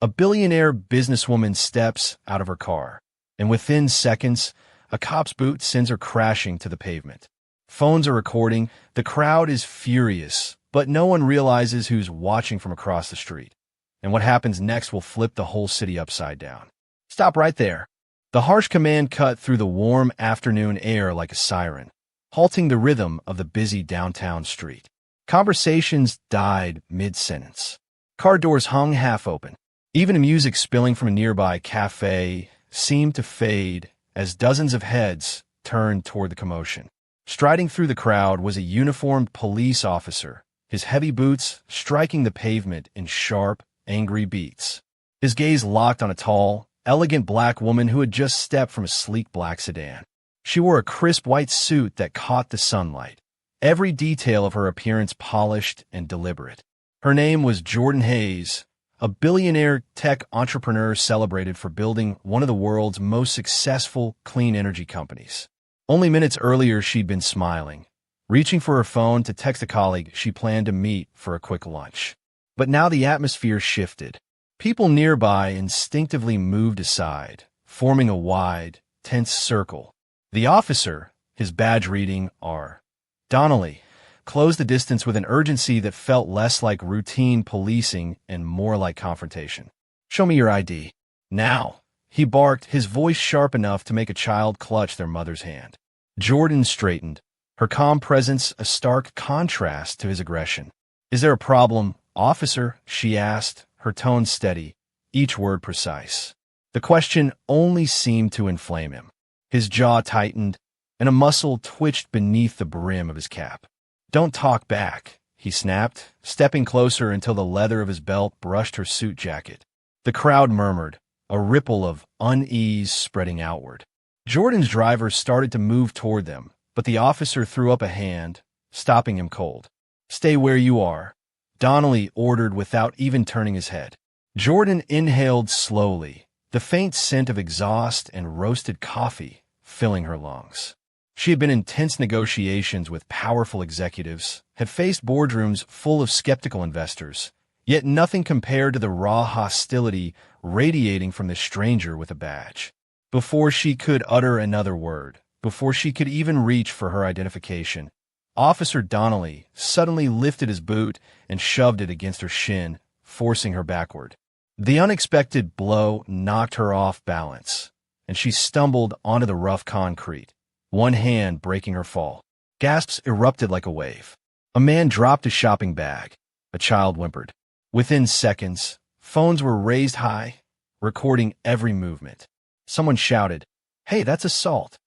A billionaire businesswoman steps out of her car, and within seconds, a cop's boot sends her crashing to the pavement. Phones are recording, the crowd is furious, but no one realizes who's watching from across the street. And what happens next will flip the whole city upside down. Stop right there. The harsh command cut through the warm afternoon air like a siren, halting the rhythm of the busy downtown street. Conversations died mid-sentence. Car doors hung half open. Even the music spilling from a nearby cafe seemed to fade as dozens of heads turned toward the commotion. Striding through the crowd was a uniformed police officer, his heavy boots striking the pavement in sharp, angry beats. His gaze locked on a tall, elegant black woman who had just stepped from a sleek black sedan. She wore a crisp white suit that caught the sunlight, every detail of her appearance polished and deliberate. Her name was Jordan Hayes, a billionaire tech entrepreneur celebrated for building one of the world's most successful clean energy companies. Only minutes earlier, she'd been smiling, reaching for her phone to text a colleague she planned to meet for a quick lunch. But now the atmosphere shifted. People nearby instinctively moved aside, forming a wide, tense circle. The officer, his badge reading R. Donnelly, closed the distance with an urgency that felt less like routine policing and more like confrontation. "Show me your ID. Now," he barked, his voice sharp enough to make a child clutch their mother's hand. Jordan straightened, her calm presence a stark contrast to his aggression. "Is there a problem, officer?" she asked, her tone steady, each word precise. The question only seemed to inflame him. His jaw tightened, and a muscle twitched beneath the brim of his cap. "Don't talk back," he snapped, stepping closer until the leather of his belt brushed her suit jacket. The crowd murmured, a ripple of unease spreading outward. Jordan's driver started to move toward them, but the officer threw up a hand, stopping him cold. "Stay where you are," Donnelly ordered without even turning his head. Jordan inhaled slowly, the faint scent of exhaust and roasted coffee filling her lungs. She had been in tense negotiations with powerful executives, had faced boardrooms full of skeptical investors, yet nothing compared to the raw hostility radiating from this stranger with a badge. Before she could utter another word, before she could even reach for her identification, Officer Donnelly suddenly lifted his boot and shoved it against her shin, forcing her backward. The unexpected blow knocked her off balance, and she stumbled onto the rough concrete, one hand breaking her fall. Gasps erupted like a wave. A man dropped a shopping bag. A child whimpered. Within seconds, phones were raised high, recording every movement. Someone shouted, "Hey, that's assault."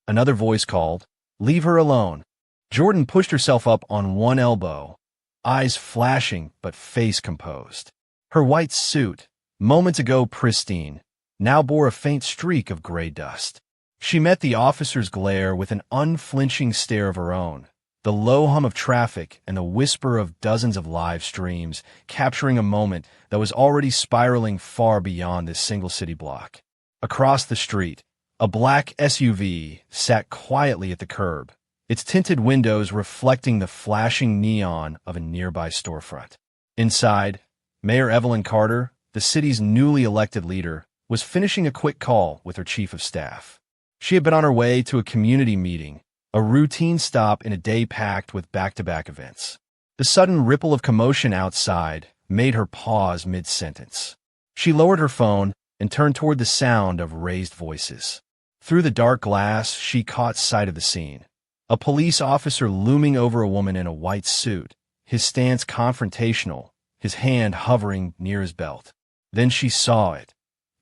Another voice called, "Leave her alone." Jordan pushed herself up on one elbow, eyes flashing but face composed. Her white suit, moments ago pristine, now bore a faint streak of gray dust. She met the officer's glare with an unflinching stare of her own, the low hum of traffic and the whisper of dozens of live streams capturing a moment that was already spiraling far beyond this single city block. Across the street, a black SUV sat quietly at the curb, its tinted windows reflecting the flashing neon of a nearby storefront. Inside, Mayor Evelyn Carter, the city's newly elected leader, was finishing a quick call with her chief of staff. She had been on her way to a community meeting, a routine stop in a day packed with back-to-back events. The sudden ripple of commotion outside made her pause mid-sentence. She lowered her phone and turned toward the sound of raised voices. Through the dark glass, she caught sight of the scene. A police officer looming over a woman in a white suit, his stance confrontational, his hand hovering near his belt. Then she saw it.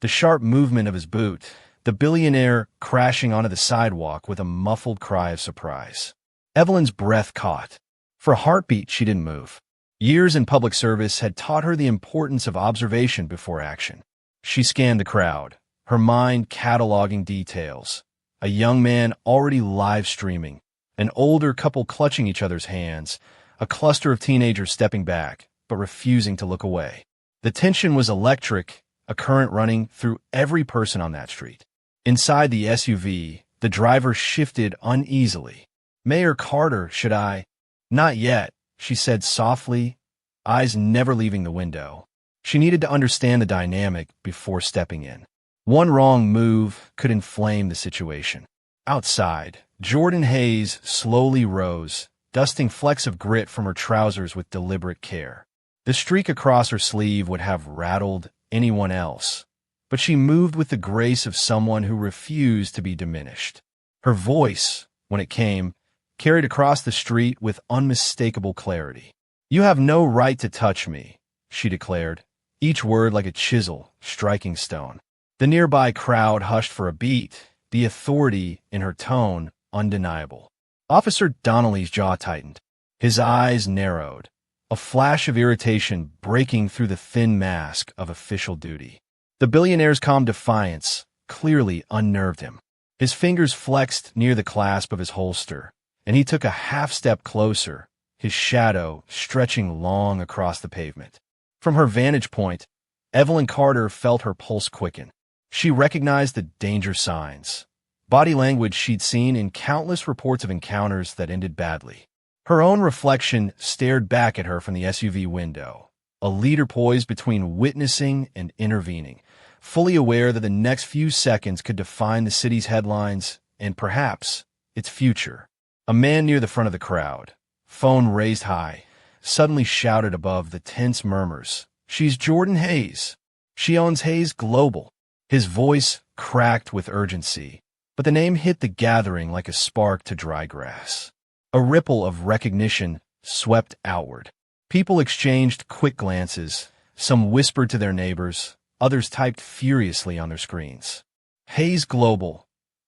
The sharp movement of his boot, the billionaire crashing onto the sidewalk with a muffled cry of surprise. Evelyn's breath caught. For a heartbeat, she didn't move. Years in public service had taught her the importance of observation before action. She scanned the crowd, her mind cataloging details. A young man already live streaming, an older couple clutching each other's hands, a cluster of teenagers stepping back, but refusing to look away. The tension was electric, a current running through every person on that street. Inside the SUV, the driver shifted uneasily. "Mayor Carter, should I?" "Not yet," she said softly, eyes never leaving the window. She needed to understand the dynamic before stepping in. One wrong move could inflame the situation. Outside, Jordan Hayes slowly rose, dusting flecks of grit from her trousers with deliberate care. The streak across her sleeve would have rattled anyone else, but she moved with the grace of someone who refused to be diminished. Her voice, when it came, carried across the street with unmistakable clarity. "You have no right to touch me," she declared, each word like a chisel striking stone. The nearby crowd hushed for a beat, the authority in her tone undeniable. Officer Donnelly's jaw tightened. His eyes narrowed, a flash of irritation breaking through the thin mask of official duty. The billionaire's calm defiance clearly unnerved him. His fingers flexed near the clasp of his holster, and he took a half-step closer, his shadow stretching long across the pavement. From her vantage point, Evelyn Carter felt her pulse quicken. She recognized the danger signs, body language she'd seen in countless reports of encounters that ended badly. Her own reflection stared back at her from the SUV window, a leader poised between witnessing and intervening, fully aware that the next few seconds could define the city's headlines and perhaps its future. A man near the front of the crowd, phone raised high, suddenly shouted above the tense murmurs, "She's Jordan Hayes. She owns Hayes Global." His voice cracked with urgency, but the name hit the gathering like a spark to dry grass. A ripple of recognition swept outward. People exchanged quick glances, some whispered to their neighbors, others typed furiously on their screens. "Hayes Global,"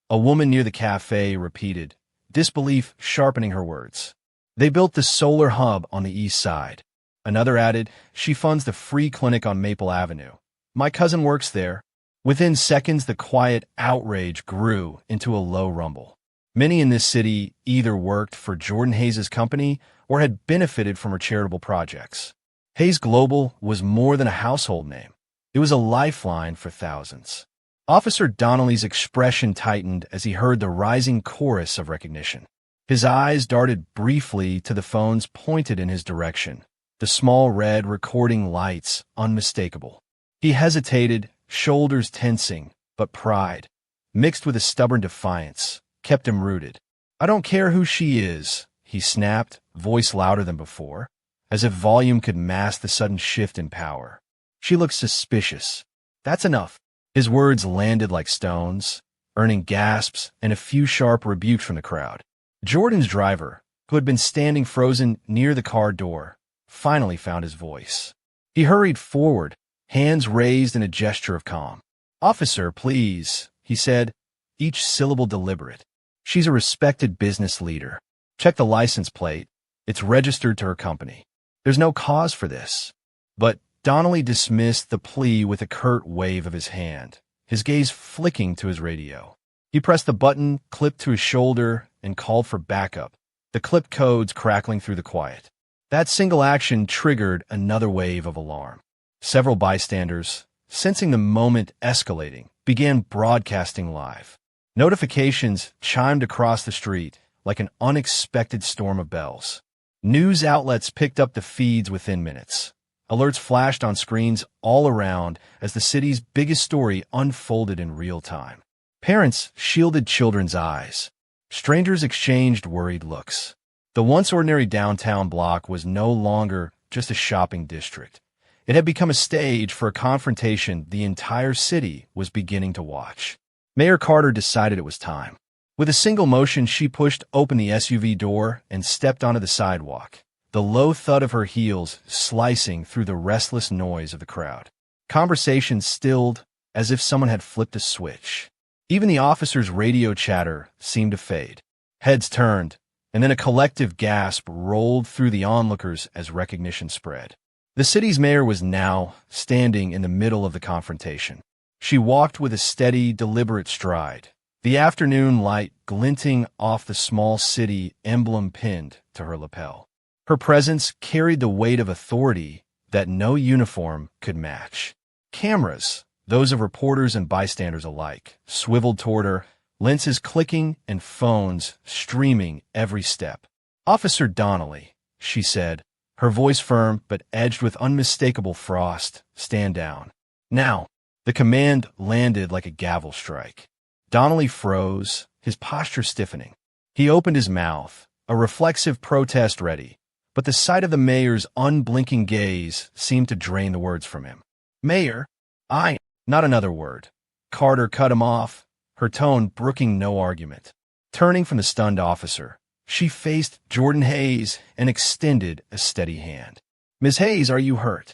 a woman near the cafe repeated, disbelief sharpening her words. "They built the solar hub on the east side." Another added, "She funds the free clinic on Maple Avenue. My cousin works there." Within seconds, the quiet outrage grew into a low rumble. Many in this city either worked for Jordan Hayes' company or had benefited from her charitable projects. Hayes Global was more than a household name. It was a lifeline for thousands. Officer Donnelly's expression tightened as he heard the rising chorus of recognition. His eyes darted briefly to the phones pointed in his direction, the small red recording lights unmistakable. He hesitated, shoulders tensing, but pride, mixed with a stubborn defiance, kept him rooted. "I don't care who she is," he snapped, voice louder than before, as if volume could mask the sudden shift in power. "She looks suspicious. That's enough." His words landed like stones, earning gasps and a few sharp rebukes from the crowd. Jordan's driver, who had been standing frozen near the car door, finally found his voice. He hurried forward, hands raised in a gesture of calm. "Officer, please," he said, each syllable deliberate. "She's a respected business leader. Check the license plate. It's registered to her company. There's no cause for this." But Donnelly dismissed the plea with a curt wave of his hand, his gaze flicking to his radio. He pressed the button clipped to his shoulder and called for backup, the clipped codes crackling through the quiet. That single action triggered another wave of alarm. Several bystanders, sensing the moment escalating, began broadcasting live. Notifications chimed across the street like an unexpected storm of bells. News outlets picked up the feeds within minutes. Alerts flashed on screens all around as the city's biggest story unfolded in real time. Parents shielded children's eyes. Strangers exchanged worried looks. The once ordinary downtown block was no longer just a shopping district. It had become a stage for a confrontation the entire city was beginning to watch. Mayor Carter decided it was time. With a single motion, she pushed open the SUV door and stepped onto the sidewalk, the low thud of her heels slicing through the restless noise of the crowd. Conversation stilled as if someone had flipped a switch. Even the officers' radio chatter seemed to fade. Heads turned, and then a collective gasp rolled through the onlookers as recognition spread. The city's mayor was now standing in the middle of the confrontation. She walked with a steady, deliberate stride, the afternoon light glinting off the small city emblem pinned to her lapel. Her presence carried the weight of authority that no uniform could match. Cameras, those of reporters and bystanders alike, swiveled toward her, lenses clicking and phones streaming every step. "Officer Donnelly," she said, her voice firm but edged with unmistakable frost. "Stand down." Now, the command landed like a gavel strike. Donnelly froze, his posture stiffening. He opened his mouth, a reflexive protest ready, but the sight of the mayor's unblinking gaze seemed to drain the words from him. "Mayor, I—" Not another word. Carter cut him off, her tone brooking no argument. Turning from the stunned officer, she faced Jordan Hayes and extended a steady hand. "Miss Hayes, are you hurt?"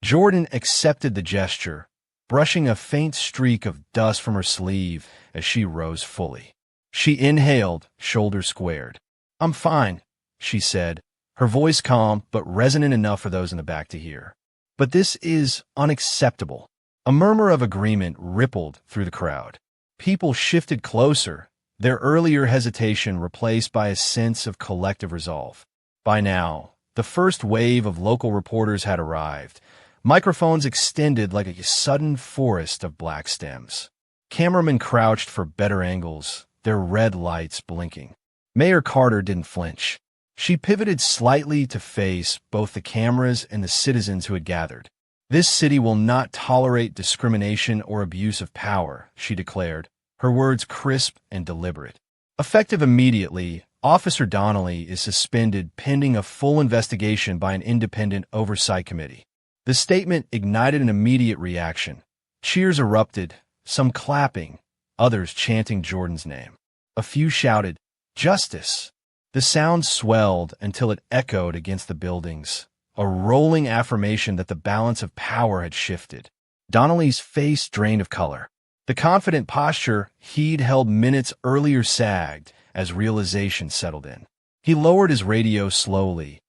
Jordan accepted the gesture, brushing a faint streak of dust from her sleeve as she rose fully. She inhaled, shoulders squared. "I'm fine," she said, her voice calm but resonant enough for those in the back to hear. "But this is unacceptable." A murmur of agreement rippled through the crowd. People shifted closer, their earlier hesitation replaced by a sense of collective resolve. By now, the first wave of local reporters had arrived. Microphones extended like a sudden forest of black stems. Cameramen crouched for better angles, their red lights blinking. Mayor Carter didn't flinch. She pivoted slightly to face both the cameras and the citizens who had gathered. "This city will not tolerate discrimination or abuse of power," she declared, her words crisp and deliberate. Effective immediately, Officer Donnelly is suspended pending a full investigation by an independent oversight committee. The statement ignited an immediate reaction. Cheers erupted, some clapping, others chanting Jordan's name. A few shouted, "Justice!" The sound swelled until it echoed against the buildings, a rolling affirmation that the balance of power had shifted. Donnelly's face drained of color. The confident posture he'd held minutes earlier sagged as realization settled in. He lowered his radio slowly,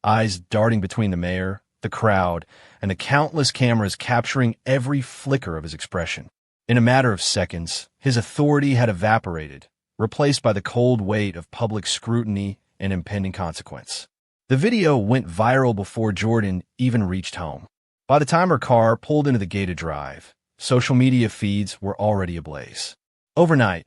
eyes darting between the mayor, the crowd, and the countless cameras capturing every flicker of his expression. In a matter of seconds, his authority had evaporated, replaced by the cold weight of public scrutiny and impending consequence. The video went viral before Jordan even reached home. By the time her car pulled into the gated drive, social media feeds were already ablaze. Overnight,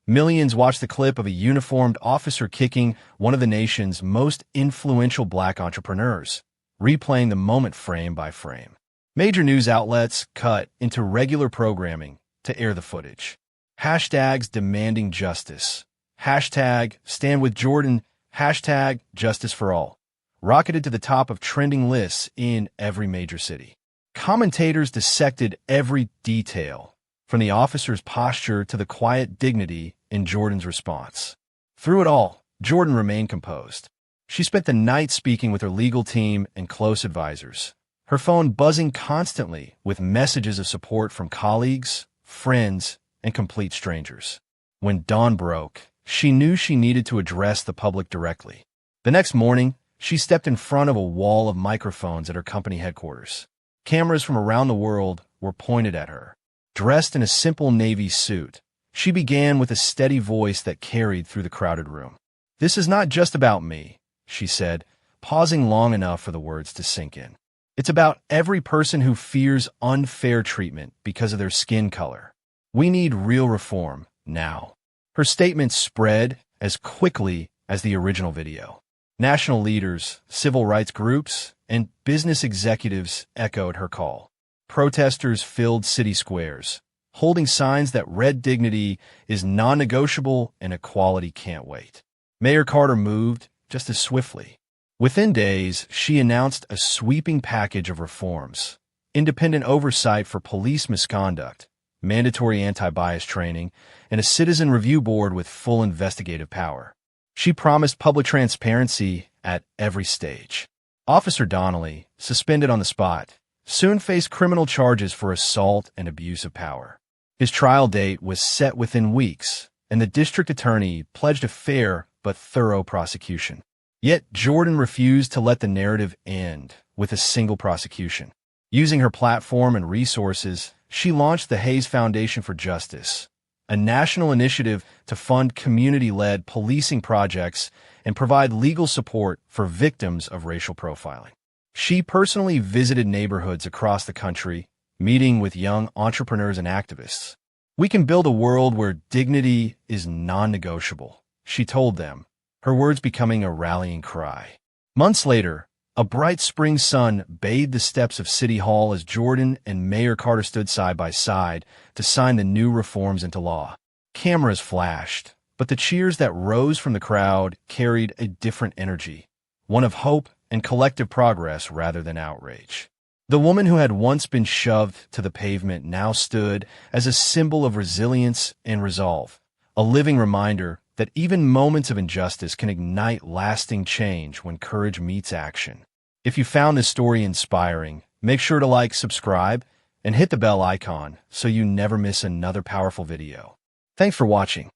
millions watched the clip of a uniformed officer kicking one of the nation's most influential black entrepreneurs, replaying the moment frame by frame. Major news outlets cut into regular programming to air the footage. Hashtags demanding justice. Hashtag stand with Jordan. Hashtag justice for all rocketed to the top of trending lists in every major city. Commentators dissected every detail, from the officer's posture to the quiet dignity in Jordan's response. Through it all, Jordan remained composed. She spent the night speaking with her legal team and close advisors, her phone buzzing constantly with messages of support from colleagues, friends, and complete strangers. When dawn broke, she knew she needed to address the public directly. The next morning, she stepped in front of a wall of microphones at her company headquarters. Cameras from around the world were pointed at her. Dressed in a simple navy suit, she began with a steady voice that carried through the crowded room. "This is not just about me," she said, pausing long enough for the words to sink in. "It's about every person who fears unfair treatment because of their skin color. We need real reform now." Her statement spread as quickly as the original video. National leaders, civil rights groups, and business executives echoed her call. Protesters filled city squares, holding signs that read dignity is non-negotiable and equality can't wait. Mayor Carter moved just as swiftly. Within days, she announced a sweeping package of reforms: independent oversight for police misconduct, mandatory anti-bias training, and a citizen review board with full investigative power. She promised public transparency at every stage. Officer Donnelly, suspended on the spot, soon faced criminal charges for assault and abuse of power. His trial date was set within weeks, and the district attorney pledged a fair but thorough prosecution. Yet Jordan refused to let the narrative end with a single prosecution. Using her platform and resources, she launched the Hayes Foundation for Justice, a national initiative to fund community-led policing projects and provide legal support for victims of racial profiling. She personally visited neighborhoods across the country, meeting with young entrepreneurs and activists. "We can build a world where dignity is non-negotiable," she told them, her words becoming a rallying cry. Months later, A bright spring sun bathed the steps of City Hall as Jordan and Mayor Carter stood side by side to sign the new reforms into law. Cameras flashed, but the cheers that rose from the crowd carried a different energy, one of hope and collective progress rather than outrage. The woman who had once been shoved to the pavement now stood as a symbol of resilience and resolve, a living reminder that even moments of injustice can ignite lasting change when courage meets action. If you found this story inspiring, make sure to like, subscribe, and hit the bell icon so you never miss another powerful video. Thanks for watching.